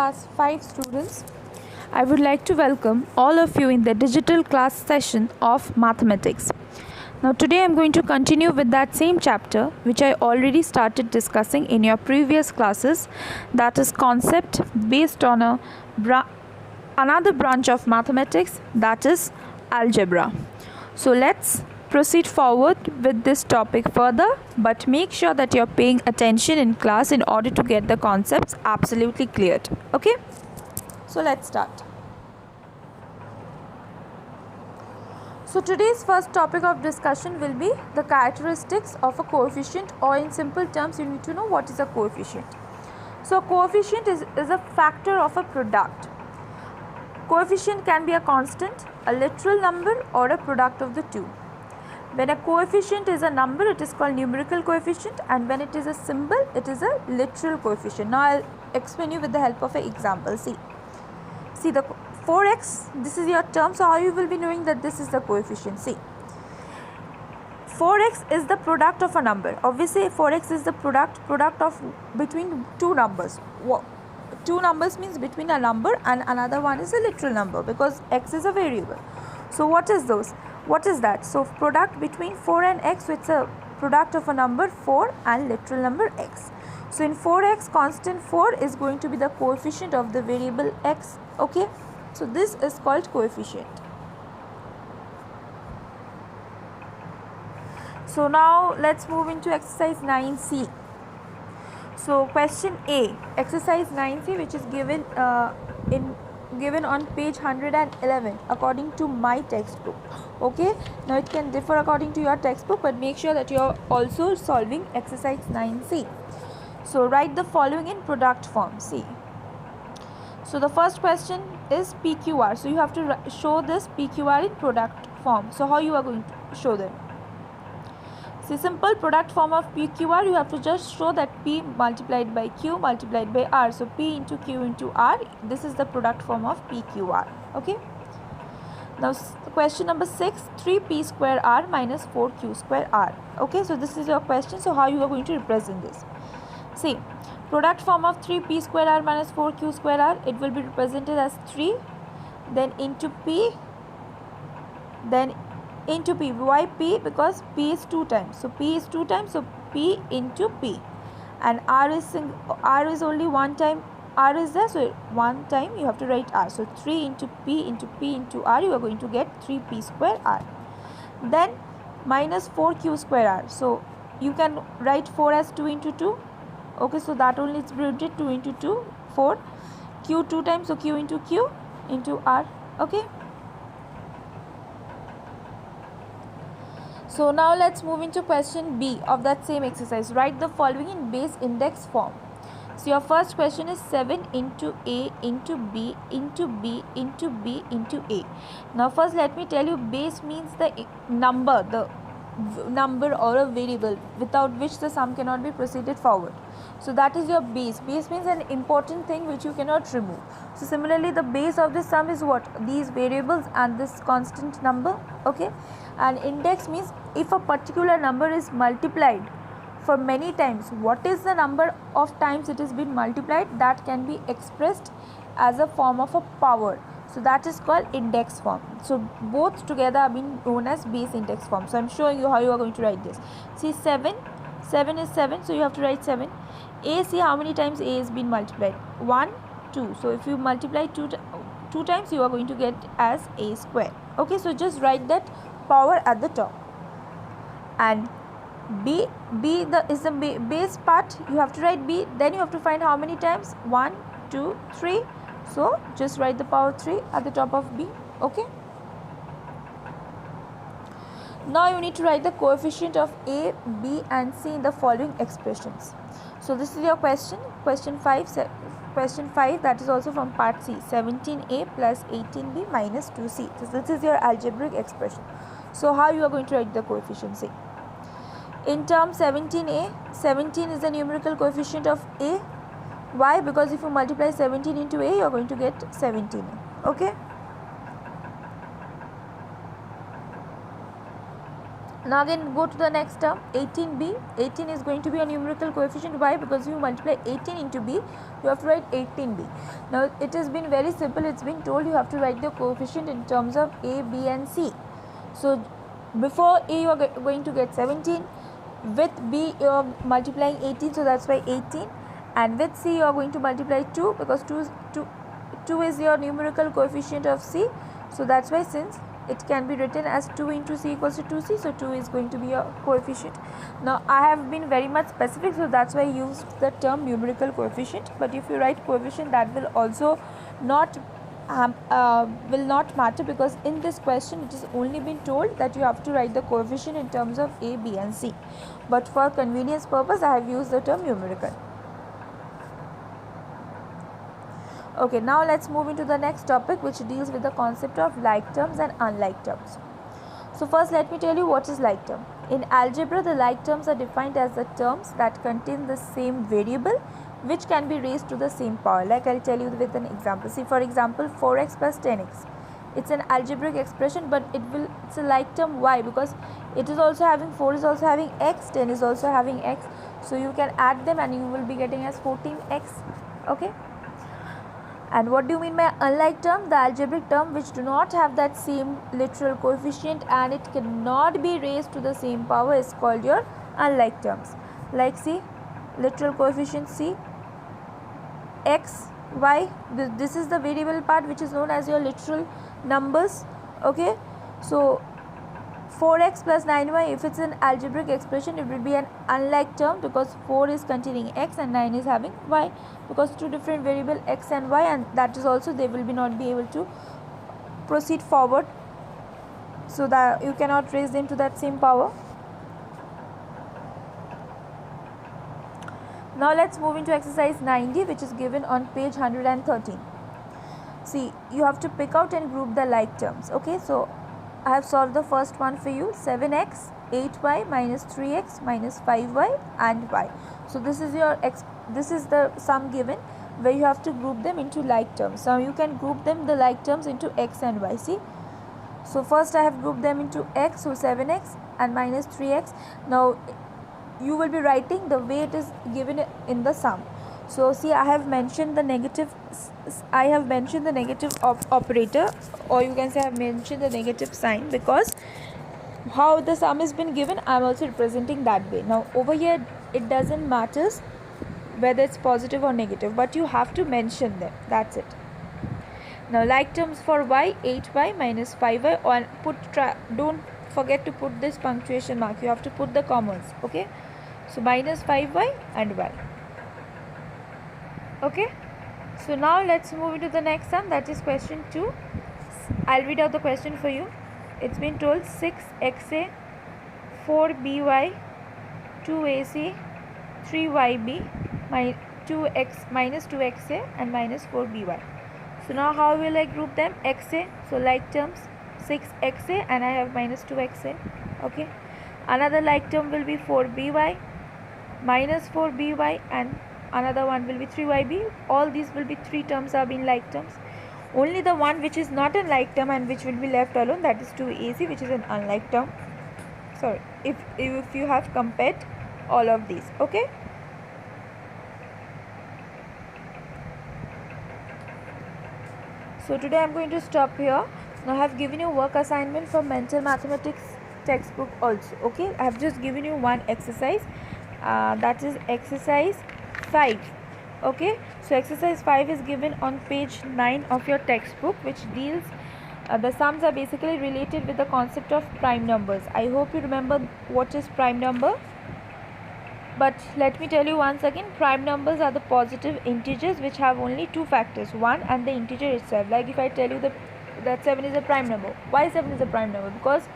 class 5 students. I would like to welcome all of you in the digital class session of mathematics. Now today I am going to continue with that same chapter which I already started discussing in your previous classes, that is concept based on another branch of mathematics, that is algebra. So let's proceed forward with this topic further, but make sure that you're paying attention in class in order to get the concepts absolutely cleared. Okay, so let's start. So today's first topic of discussion will be the characteristics of a coefficient, or in simple terms you need to know what is a coefficient. So a coefficient is a factor of a product. Coefficient can be a constant, a literal number, or a product of the two. When a coefficient is a number, it is called numerical coefficient, and when it is a symbol, it is a literal coefficient. Now I'll explain you with the help of an example. See the 4x, this is your term, so how you will be knowing that this is the coefficient? See, 4x is the product of a number. Obviously 4x is the product of between two numbers. Two numbers means between a number and another one is a literal number, because x is a variable. So what is those? What is that? So product between 4 and x, so it's a product of a number 4 and literal number x. So in 4x, constant 4 is going to be the coefficient of the variable x. Okay, so this is called coefficient. So now let's move into exercise 9c. So question A, exercise 9c, which is given on page 111 according to my textbook. Okay, now it can differ according to your textbook, but make sure that you are also solving exercise 9c. So write the following in product form. See, so the first question is PQR, so you have to show this PQR in product form. So how you are going to show them? See, simple product form of PQR, you have to just show that P multiplied by Q multiplied by R. So P into Q into R, this is the product form of PQR. Okay. Now question number 6, 3P square R minus 4Q square R. Okay, so this is your question. So how you are going to represent this? See, product form of 3P square R minus 4Q square R, it will be represented as 3, then into P, then into P. Why P? Because P is 2 times. So P is 2 times, so P into P. And R is only 1 time. R is there, so 1 time you have to write R. So 3 into P into P into R, you are going to get 3P square R. Then minus 4Q square R. So you can write 4 as 2 into 2. Okay, so that only is printed 2 into 2, 4. Q 2 times, so Q into R. Okay. So now let's move into question B of that same exercise. Write the following in base index form. So your first question is 7 into A into B into B into B into A. Now first let me tell you, base means the number or a variable without which the sum cannot be proceeded forward. So that is your base. Base means an important thing which you cannot remove. So similarly the base of the sum is what? These variables and this constant number. Okay, and index means if a particular number is multiplied for many times, what is the number of times it has been multiplied, that can be expressed as a form of a power. So that is called index form. So both together are being known as base index form. So I'm showing you how you are going to write this. See, 7 is 7, so you have to write 7. A, see how many times A has been multiplied? 1, 2. So if you multiply 2 times, you are going to get as A square. Okay, so just write that power at the top. And B is the base part, you have to write B. Then you have to find how many times? 1, 2, 3. So just write the power 3 at the top of B. Okay. Now you need to write the coefficient of A, B and C in the following expressions. So this is your question. Question 5, that is also from part C. 17A plus 18B minus 2C. So this is your algebraic expression. So how you are going to write the coefficient? See, in term 17A, 17 is the numerical coefficient of A. Why? Because if you multiply 17 into A, you are going to get 17A. Okay. Now again go to the next term, 18b. 18 is going to be a numerical coefficient. Why? Because you multiply 18 into b, you have to write 18b. Now it has been very simple. It's been told you have to write the coefficient in terms of a, b and c. So before a you are going to get 17, with b you are multiplying 18, so that's why 18, and with c you are going to multiply 2, because 2 is your numerical coefficient of c, so that's why, since it can be written as 2 into c equals to 2c, so 2 is going to be a coefficient. Now I have been very much specific, so that's why I used the term numerical coefficient, but if you write coefficient, that will also not will not matter, because in this question it is only been told that you have to write the coefficient in terms of a, b and c, but for convenience purpose I have used the term numerical. Okay, now let's move into the next topic, which deals with the concept of like terms and unlike terms. So first let me tell you what is like term. In algebra, the like terms are defined as the terms that contain the same variable which can be raised to the same power. Like I'll tell you with an example. See, for example, 4x plus 10x. It's an algebraic expression, but it's a like term. Why? Because it is also having 4 is also having x, 10 is also having x. So you can add them and you will be getting as 14x. Okay. And what do you mean by unlike term? The algebraic term which do not have that same literal coefficient and it cannot be raised to the same power is called your unlike terms. Like see, literal coefficient c, x, y, this is the variable part which is known as your literal numbers. Okay, so 4x plus 9y, if it's an algebraic expression, it will be an unlike term, because 4 is containing x and 9 is having y, because two different variable x and y, and that is also they will be not be able to proceed forward, so that you cannot raise them to that same power. Now let's move into exercise 90, which is given on page 113. See, you have to pick out and group the like terms. Okay, so I have solved the first one for you, 7x, 8y minus 3x minus 5y and y. So this is your this is the sum given, where you have to group them into like terms. Now you can group them, the like terms, into x and y. See, so first I have grouped them into x, so 7x and minus 3x. Now you will be writing the way it is given in the sum. So see, I have mentioned the negative operator, or you can say I have mentioned the negative sign, because how the sum has been given, I am also representing that way. Now over here it doesn't matter whether it's positive or negative, but you have to mention them, that's it. Now like terms for y, 8y minus 5y, or don't forget to put this punctuation mark, you have to put the commas. Okay, so minus 5y and y. Okay, so now let's move into the next sum, that is question 2. I'll read out the question for you. It's been told 6xa, 4by, 2ac, 3yb, 2x minus 2xa and minus 4by. So now how will I group them? Xa, so like terms 6xa and I have minus 2xa. Okay, another like term will be 4by, minus 4by, and another one will be 3yb. All these will be three terms are being like terms. Only the one which is not a like term and which will be left alone, that is 2ac, which is an unlike term. Sorry, if you have compared all of these. Okay, so today I am going to stop here. Now I have given you work assignment for mental mathematics textbook also. Okay, I have just given you one exercise, that is exercise 5. Okay, so exercise 5 is given on page 9 of your textbook, which deals the sums are basically related with the concept of prime numbers. I hope you remember what is prime number, but let me tell you once again, prime numbers are the positive integers which have only two factors, 1 and the integer itself. Like if I tell you that 7 is a prime number. Why 7 is a prime number? Because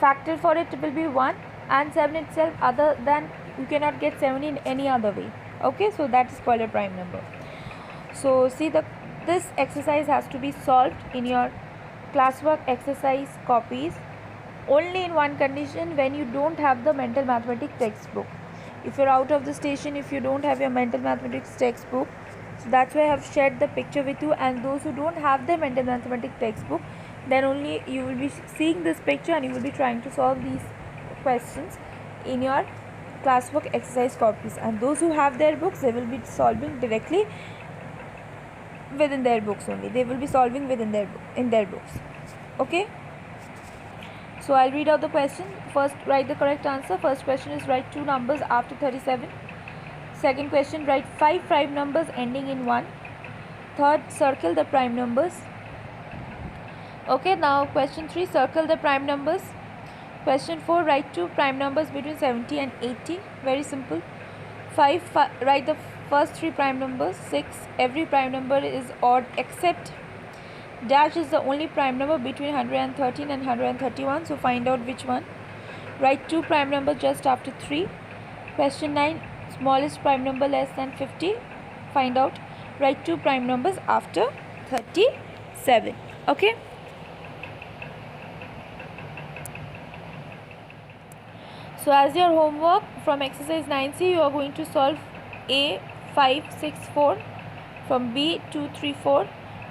factor for it will be 1, and 7 itself, other than you cannot get 7 in any other way. Okay, so that is called a prime number. So see, this exercise has to be solved in your classwork exercise copies only in one condition, when you don't have the mental mathematics textbook. If you're out of the station, if you don't have your mental mathematics textbook, so that's why I have shared the picture with you. And those who don't have the mental mathematics textbook, then only you will be seeing this picture and you will be trying to solve these questions in your classwork exercise copies, and those who have their books, they will be solving directly within their books only. They will be solving within their books. Okay, so I'll read out the question. First, write the correct answer. First question is write 2 numbers after 37. Second question, write 5 prime numbers ending in 1. Third, circle the prime numbers. Okay, now question 3, circle the prime numbers. Question 4, write 2 prime numbers between 70 and 80. Very simple. 5, write the first 3 prime numbers. 6, every prime number is odd except dash is the only prime number between 113 and 131, so find out which one. Write 2 prime numbers just after 3. Question 9, smallest prime number less than 50. Find out. Write 2 prime numbers after 37. Okay. So as your homework from exercise 9C, you are going to solve A 5, 6, 4, from B 2, 3, 4,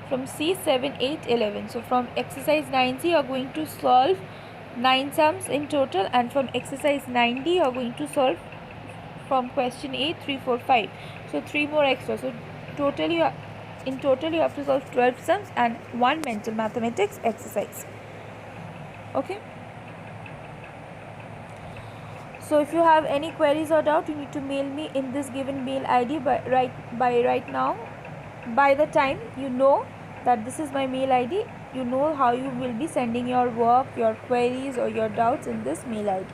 from C 7, 8, 11. So from exercise 9C, you are going to solve 9 sums in total, and from exercise 9D, you are going to solve from question A 3, 4, 5. So 3 more extra. So totally, in total, you have to solve 12 sums and 1 mental mathematics exercise. Okay. So if you have any queries or doubt, you need to mail me in this given mail ID by right now. By the time you know that this is my mail ID, you know how you will be sending your work, your queries or your doubts in this mail ID.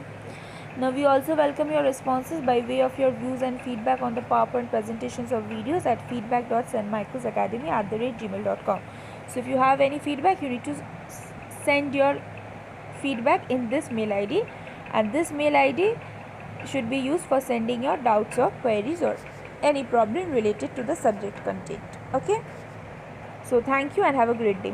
Now we also welcome your responses by way of your views and feedback on the PowerPoint presentations or videos at feedback.stmicrosacademy@gmail.com. So if you have any feedback, you need to send your feedback in this mail ID, and this mail ID should be used for sending your doubts or queries or any problem related to the subject content. Okay, so thank you and have a great day.